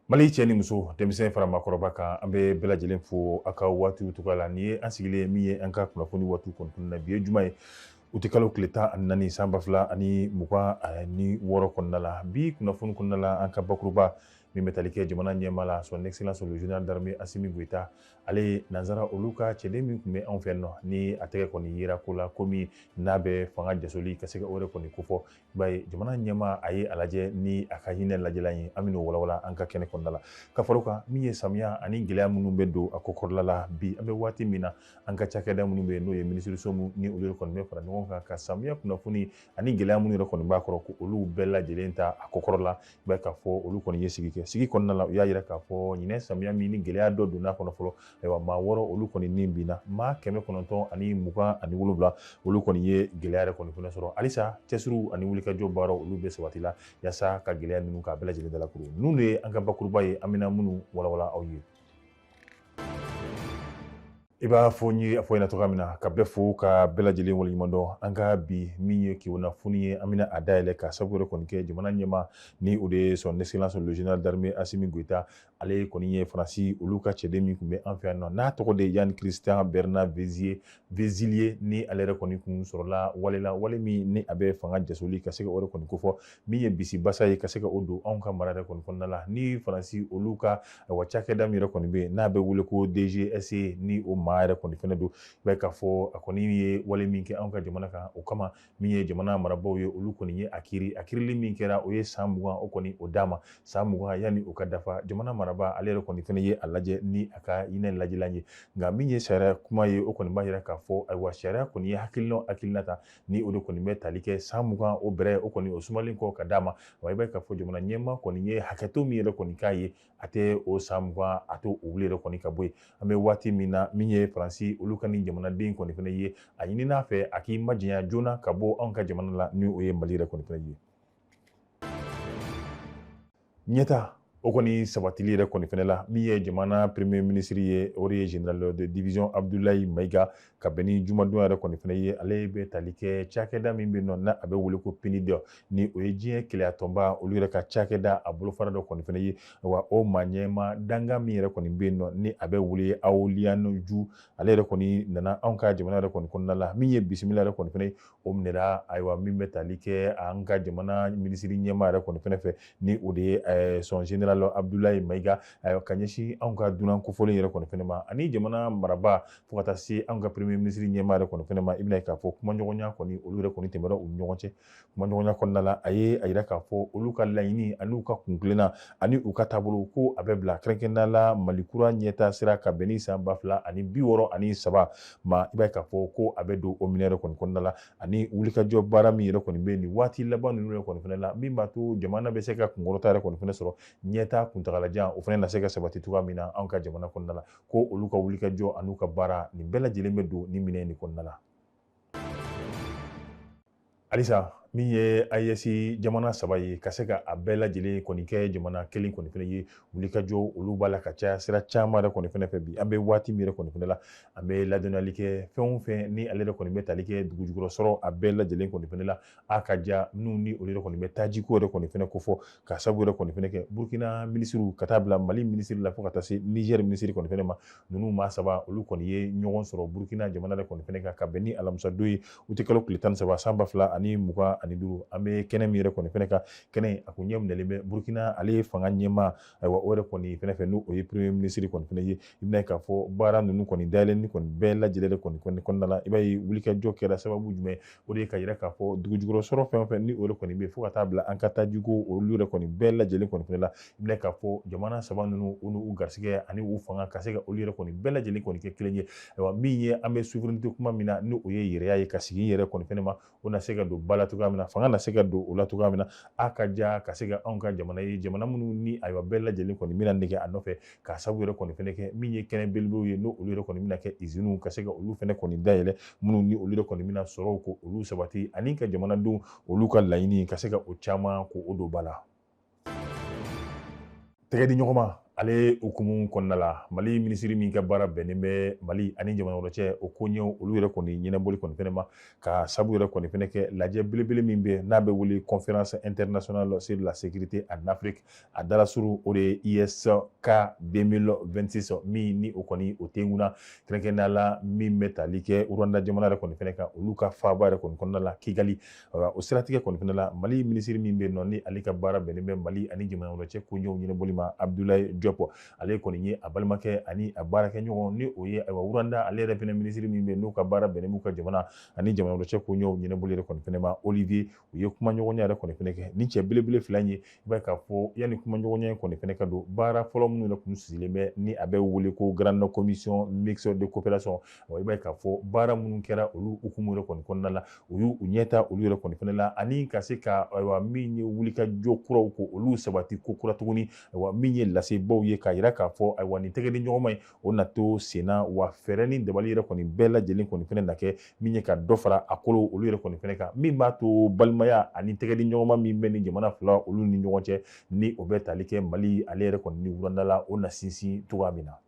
Mali cɛ ni muso denmisɛn fara maakɔrɔba kan an bɛ bɛɛ lajɛlen fo a ka waatiw togoya la. Nin ye an sigilen min ye an ka kunnafoni waatiw kɔnɔna na bi ye juma ye u tɛ kalo tile 14 san 2026 kɔnɔna la. Bi kunnafoni kɔnɔna la an ka bakuruba min bɛ tali kɛ jamana ɲɛmaa la son excellence le général d'armée Asimi Goïta ale nanzara olu ka cɛden min tun bɛ anw fɛ nɔ ni a tɛgɛ kɔni yera ko la komi n'a bɛ fanga jasoli ka se ka o de kɔni kofɔ. I b'a ye jamana ɲɛmaa a ye a lajɛ ni a ka hinɛ lajɛlan ye an bɛn'o walawala an ka kɛnɛ kɔnɔna la ka far'o kan min ye samiya ani gɛlɛya minnu bɛ don a ko kɔrɔla la bi an bɛ waati min na an ka cakɛda minnu bɛ yen n'o ye minisiriso ni olu kɔni bɛ fara ɲɔgɔn kan ka samiya kunnafoni ani gɛlɛya minnu yɛrɛ kɔni b'a kɔrɔ ko olu bɛɛ lajɛlen ta a ko kɔrɔ la. I b'a ye k'a fɔ olu kɔni ye sigi kɛ sigi kɔnɔna la u y'a yira k'a fɔ ɲinɛ samiya min ni gɛlɛya dɔ donn'a kɔnɔ fɔlɔ ayiwa maa 6 olu kɔni ni binna maa 927 olu kɔni ye gɛlɛya yɛrɛ kɔni fɛnɛ sɔrɔ halisa cɛsiriw ani wulikajɔ baaraw olu bɛ sabati la yaasa ka gɛlɛya ninnu k'a bɛɛ lajɛlen dalakuru ninnu de ye an ka bakuruba ye an bɛna minnu walawala aw ye. I b'a fɔ n ye a fɔ ɲɛna cogoya min na ka bɛɛ fo ka bɛɛ lajɛlen waleɲuman dɔn an ka bi min ye kunnafoni ye an bɛna a dayɛlɛ ka sabu yɛrɛ kɔni kɛ jamana ɲɛmaa ni o de ye son excellence le général d'armée Asimi Goïta ale kɔni ye Faransi olu ka cɛden min tun bɛ an fɛ yan nɔ n'a tɔgɔ de ye Yann Christian Bernard Vézilier ni ale yɛrɛ kɔni kun sɔrɔla wale min ni a bɛ fanga jasoli ka se ka o de kɔni kofɔ min ye bisi basa ye ka se ka o don anw ka mara yɛrɛ kɔni kɔnɔna la ni Faransi olu ka cakɛda min yɛrɛ kɔni bɛ yen n'a bɛ wele ko DGSE ni o maa yɛrɛ kɔni fɛnɛ don. I b'a ye k'a fɔ a kɔni ye wale min kɛ anw ka jamana kan o kama min ye jamana marabaaw ye olu kɔni ye a kirili min kɛra o ye san 20 o kɔni o d'a ma san 20 yanni o ka dafa jamana marabaa ale yɛrɛ kɔni fɛnɛ ye a lajɛ ni a ka hinɛ lajɛlan ye nka min ye sariya kuma ye o kɔni b'a yira k'a fɔ ayiwa sariya kɔni ye hakilina ta ni o de kɔni bɛ tali kɛ san 20 o bɛrɛ o kɔni o sumalen kɔ ka d'a ma wa i b'a ye k'a fɔ jamana ɲɛmaa kɔni ye hakɛto min yɛrɛ kɔni k'a ye a tɛ o san 20 a to o wuli yɛrɛ kɔni ka bɔ yen an bɛ waati min na min ye Faransi olu ka ni jamanaden kɔni fɛnɛ ye a ɲini n'a fɛ a k'i majanya joona ka bɔ anw ka jamana la ni o ye Mali yɛrɛ kɔni fɛnɛ ye. Ɲɛta o kɔni sabatili yɛrɛ kɔni fɛnɛ la min ye jamana premier ministre ye o de ye général de division Abdoulaye Maiga ka bɛn ni jumadon yɛrɛ kɔni fɛnɛ ye ale bɛ tali kɛ cakɛda min bɛ nɔ n'a a bɛ wele ko PNUD ni o ye diɲɛ kɛlɛya tɔnba olu yɛrɛ ka cakɛda a bolofara dɔ kɔni fɛnɛ ye wa o maa ɲɛma danga min yɛrɛ kɔni bɛ nɔ ni a bɛ wele Awliano Ju ale yɛrɛ kɔni nana anw ka jamana yɛrɛ kɔni kɔnɔna la min ye bisimila yɛrɛ kɔni fɛnɛ ye o minɛra ayiwa min bɛ tali kɛ an ka jamana minisiri ɲɛmaa yɛrɛ kɔni fɛnɛ fɛ ni o de ye son général Abdoulaye Maiga ka ɲɛsin anw ka dunan kofɔlen yɛrɛ kɔni fɛnɛ ma ani jamana marabaa fo ka taa se anw ka premier ministre ɲɛmaa yɛrɛ kɔni fɛnɛ ma i bɛna ye k'a fɔ kumaɲɔgɔnya kɔni olu yɛrɛ kɔni tɛmɛra u ni ɲɔgɔn cɛ kumaɲɔgɔnya kɔnɔna la a ye a yira k'a fɔ olu ka laɲini ani u ka kunkilenna ani u ka taabolo ko a bɛ bila kɛrɛnkɛrɛnnenya la Mali kura ɲɛtaa sira ka bɛn ni san 2063 ma i b'a ye k'a fɔ ko a bɛ don o minɛ yɛrɛ kɔni kɔnɔna la ani wulikajɔ baara min yɛrɛ kɔni bɛ yen nin waati laban ninnu yɛrɛ kɔni fɛnɛ la min b'a to jamana bɛ se ka kunkɔrɔta yɛrɛ kɔni fɛnɛ sɔrɔ ɲɛtaa kuntagalajan o fɛnɛ na se ka sabati cogoya min na anw ka jamana kɔnɔna la ko olu ka wulikajɔ an'u ka baara nin bɛɛ lajɛlen bɛ don ni minɛ nin kɔnɔna la. Halisa min ye AES jamana 3 ye ka se ka a bɛɛ lajɛlen kɔni kɛ jamana kelen kɔni fɛnɛ ye wulikajɔ olu b'a la ka caya sira caman yɛrɛ kɔni fɛnɛ fɛ bi an bɛ waati min yɛrɛ kɔni fɛnɛ la an bɛ ladɔnniyali kɛ fɛn o fɛn ni ale yɛrɛ kɔni bɛ tali kɛ dugujukɔrɔ sɔrɔ a bɛɛ lajɛlen kɔni fɛnɛ la a ka ja minnu ni olu yɛrɛ kɔni bɛ taajiko yɛrɛ kɔni fɛnɛ kofɔ ka sabu yɛrɛ kɔni fɛnɛ kɛ Burkina minisiriw ka taa bila Mali minisiri la fo ka taa se Niger minisiri kɔni fɛnɛ ma ninnu maa 3 olu kɔni ye ɲɔgɔn sɔrɔ Burkina jamana yɛrɛ kɔni fɛnɛ kan ka bɛn ni alamisa don ye u tɛ kalo tile 13 san 2025 an bɛ kɛnɛ min yɛrɛ kɔni fɛnɛ kan kɛnɛ a kun ɲɛ minɛlen bɛ Burkina ale ye fanga ɲɛmaa ayiwa o yɛrɛ kɔni fɛnɛ fɛ n'o ye premier ministre kɔni fɛnɛ ye i bɛna ye k'a fɔ baara ninnu kɔni dayɛlɛnni kɔni bɛɛ lajɛlen kɔni kɔnɔna la i b'a ye wulikajɔ kɛra sababu jumɛn o de ye ka yira k'a fɔ dugujukɔrɔ sɔrɔ fɛn o fɛn ni o de kɔni bɛ fo ka taa bila an ka taajiko olu yɛrɛ kɔni bɛɛ lajɛlen kɔni fɛnɛ la i bɛna ye k'a fɔ jamana 3 ninnu u n'u garisigɛ ani u fanga ka se ka olu yɛrɛ kɔni bɛɛ lajɛlen kɔni kɛ kelen ye ayiwa min ye an bɛ souveraineté kuma min na ni o ye yɛrɛya ye ka sigi yɛrɛ kɔni fɛnɛ ma o na se ka don ba la cogoya min na fanga na se ka don o la cogoya min na a ka ja ka se ka anw ka jamana ye jamana minnu ni ayiwa bɛɛ lajɛlen kɔni bɛna nege a nɔfɛ k'a sabu yɛrɛ kɔni fɛnɛ kɛ min ye kɛnɛ belebelew ye n'o olu yɛrɛ kɔni bɛna kɛ usines ka se ka olu fɛnɛ kɔni dayɛlɛ minnu ni olu yɛrɛ kɔni bɛna sɔrɔw ko olu sabati ani ka jamanadenw olu ka laɲini ka se ka o caman ko o don ba la. Tɛgɛ di ɲɔgɔn ma ale hukumu kɔnɔna la Mali minisiri min ka baara bɛnnen bɛ Mali ani jamana wɛrɛ cɛ o ko ɲɛw olu yɛrɛ kɔni ɲɛnabɔli kɔni fɛnɛ ma ka sabu yɛrɛ kɔni fɛnɛ kɛ lajɛ belebele min bɛ n'a bɛ wele conférence internationale sur la sécurité en Afrique a dalasuru o de ye ISK 2026 min ni o kɔni o tɛnkuna kɛrɛnkɛrɛnnenya la min bɛ tali kɛ Rwanda jamana yɛrɛ kɔni fɛnɛ kan olu ka faaba yɛrɛ kɔni kɔnɔna la Kigali o siratigɛ kɔni fɛnɛ la Mali minisiri min bɛ nɔ ni ale ka baara bɛnnen bɛ Mali ani jamana wɛrɛ cɛ ko ɲɛw ɲɛnabɔli ma Abdoulaye Diop ale kɔni ye a balimakɛ ani a baarakɛɲɔgɔn ni o ye Rwanda ale yɛrɛ fɛnɛ minisiri min bɛ n'o ka baara bɛnnen b'u ka jamana ani jamana wɛrɛ cɛ ko ɲɛw ɲɛnabɔli yɛrɛ kɔni fɛnɛ ma Olivier u ye kumaɲɔgɔnya yɛrɛ kɔni fɛnɛ kɛ ni cɛ belebele fila in ye i b'a ye k'a fɔ yanni kumaɲɔgɔnya in kɔni fɛnɛ ka don baara fɔlɔ minnu yɛrɛ kun sigilen bɛ ni a bɛ wele ko grande commission mixte de coopération i b'a ye k'a fɔ baara minnu kɛra olu hukumu yɛrɛ kɔni kɔnɔna la u y'u ɲɛta olu yɛrɛ kɔni fɛnɛ la ani ka se ka min ye wulikajɔ kuraw ko olu sabati ko kura tuguni min ye lasebaaw ye k'a yira k'a fɔ nin tɛgɛdi ɲɔgɔnma in o na to senna wa fɛɛrɛ ni dabali yɛrɛ kɔni bɛɛ lajɛlen kɔni fɛnɛ na kɛ min ye ka dɔ fara a kolo olu yɛrɛ kɔni fɛnɛ kan min b'a to balimaya ani tɛgɛdi ɲɔgɔnma min bɛ ni jamana fila olu ni ɲɔgɔn cɛ ni o bɛ tali kɛ Mali ale yɛrɛ kɔni ni Rwanda la o na sinsin cogoya min na.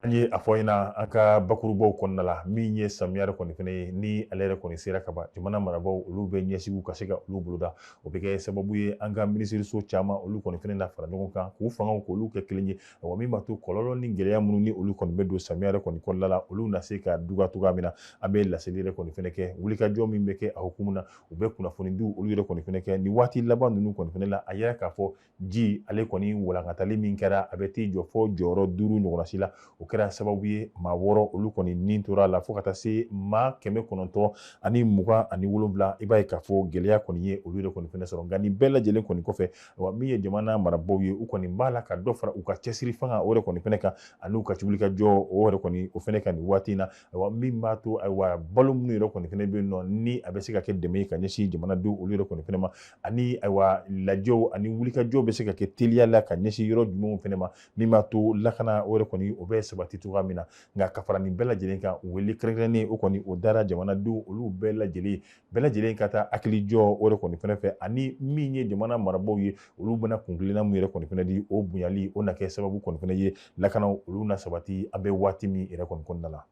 An ye a fɔ ɲɛna an ka bakurubaw kɔnɔna la min ye samiya yɛrɛ kɔni fɛnɛ ye ni ale yɛrɛ kɔni sera ka ban jamana marabaaw olu bɛ ɲɛsigiw ka se ka olu boloda o bɛ kɛ sababu ye an ka minisiriso caman olu kɔni fɛnɛ na fara ɲɔgɔn kan k'u fangaw k'olu kɛ kelen ye min b'a to kɔlɔlɔ ni gɛlɛya minnu ni olu kɔni bɛ don samiya yɛrɛ kɔni kɔnɔna la olu na se ka duga cogoya min na an bɛ laseli yɛrɛ kɔni fɛnɛ kɛ wulikajɔ min bɛ kɛ a hukumu na u bɛ kunnafoni di olu yɛrɛ kɔni fɛnɛ kɛ nin waati laban ninnu kɔni fɛnɛ la a yira k'a fɔ ji ale kɔni walankatali min kɛra a bɛ t'i jɔ fɔ jɔyɔrɔ 5 ɲɔgɔnna si la o kɛra sababu ye maa 6 olu kɔni nin tora la fo ka taa se maa 927 i b'a ye k'a fɔ gɛlɛya kɔni ye olu yɛrɛ kɔni fɛnɛ sɔrɔ nka nin bɛɛ lajɛlen kɔni kɔfɛ min ye jamana marabaaw ye u kɔni b'a la ka dɔ fara u ka cɛsiri fanga o yɛrɛ kɔni fɛnɛ kan ani u ka wulikajɔ o yɛrɛ kɔni o fɛnɛ kan nin waati in na min b'a to balo minnu yɛrɛ kɔni fɛnɛ bɛ yen nɔ ni a bɛ se ka kɛ dɛmɛ ye ka ɲɛsin jamanadenw olu yɛrɛ kɔni fɛnɛ ma ani lajɛw ani wulikajɔ bɛ se ka kɛ teliya la ka ɲɛsin yɔrɔ jumɛnw fɛnɛ ma min b'a to lakana o yɛrɛ kɔni o bɛ sabati cogoya min na nka ka fara nin bɛɛ lajɛlen kan wele kɛrɛnkɛrɛnnen o kɔni o dara jamanadenw olu bɛɛ lajɛlen ka taa hakili jɔ o yɛrɛ kɔni fɛnɛ fɛ ani min ye jamana marabaaw ye olu bɛna kunkilenna mun yɛrɛ kɔni fɛnɛ di o bonyali o na kɛ sababu kɔni fɛnɛ ye lakanaw olu na sabati an bɛ waati min yɛrɛ kɔni kɔnɔna la.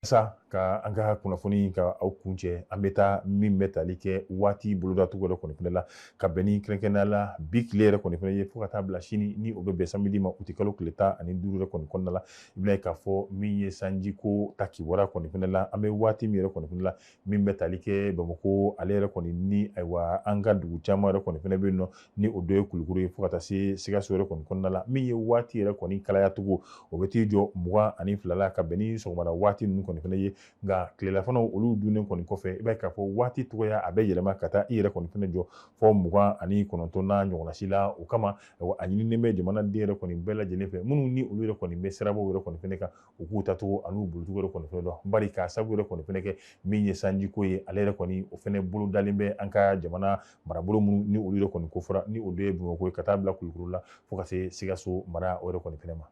Sa ka an ka kunnafoni ka aw kuncɛ an bɛ taa min bɛ tali kɛ waati bolodatogo yɛrɛ kɔni fɛnɛ la ka bɛn ni kɛrɛnkɛrɛnnenya la bi tile yɛrɛ kɔni fɛnɛ ye fo ka taa bila sini ni o bɛ bɛn samedi ma o tɛ kalo tile 15 yɛrɛ kɔni kɔnɔna la i bɛna ye k'a fɔ min ye sanjiko ta kibaruya kɔni fɛnɛ la an bɛ waati min yɛrɛ kɔni fɛnɛ la min bɛ tali kɛ Bamako ale yɛrɛ kɔni ni an ka dugu caman yɛrɛ kɔni fɛnɛ bɛ yen nɔ ni o dɔ ye Kulukoro ye fo ka taa se Sikaso yɛrɛ kɔni kɔnɔna la min ye waati yɛrɛ kɔni kalayacogo o bɛ t'i jɔ 22 la ka bɛn ni sɔgɔmada waati ninnu kɔni fɛnɛ ye nka tilelafanaw olu dunnen kɔni kɔfɛ i b'a ye k'a fɔ waati tɔgɔya a bɛ yɛlɛma ka taa i yɛrɛ kɔni fɛnɛ jɔ fɔ 29 ɲɔgɔnna si la o kama a ɲininen bɛ jamanaden yɛrɛ kɔni bɛɛ lajɛlen fɛ minnu ni olu yɛrɛ kɔni bɛ sirabaw yɛrɛ kɔni fɛnɛ kan u k'u tacogo an'u bolicogo yɛrɛ kɔni fɛnɛ dɔn bari k'a sabu yɛrɛ kɔni fɛnɛ kɛ min ye sanjiko ye ale yɛrɛ kɔni o fɛnɛ bolo dalen bɛ an ka jamana marabolo minnu ni olu yɛrɛ kɔni ko fɔra ni o dɔ ye Bamakɔ ye ka taa bila Kulukoro la fo ka se Sikaso mara o yɛrɛ kɔni fɛnɛ ma.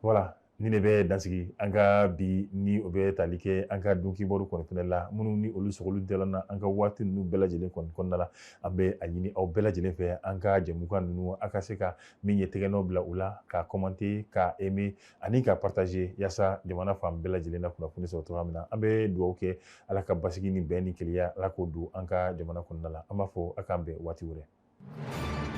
Voilà. Ni de bɛ dansigi an ka bi ni o bɛ tali kɛ an ka dunkibaru kɔni fɛnɛ la minnu ni olu sogolu diyala an ka waati ninnu bɛɛ lajɛlen kɔni kɔnɔna la an bɛ a ɲini aw bɛɛ lajɛlen fɛ an ka jɛmukan ninnu a ka se ka min ye tɛgɛnɔ bila u la ka commenter ka aimer ani ka partager yaasa jamana fan bɛɛ lajɛlen na kunnafoni sɔrɔ cogoya min na an bɛ dugawu kɛ ala ka basigi ni bɛn ni kelenya ala k'o don an ka jamana kɔnɔna la an b'a fɔ a k'an bɛn waati wɛrɛ.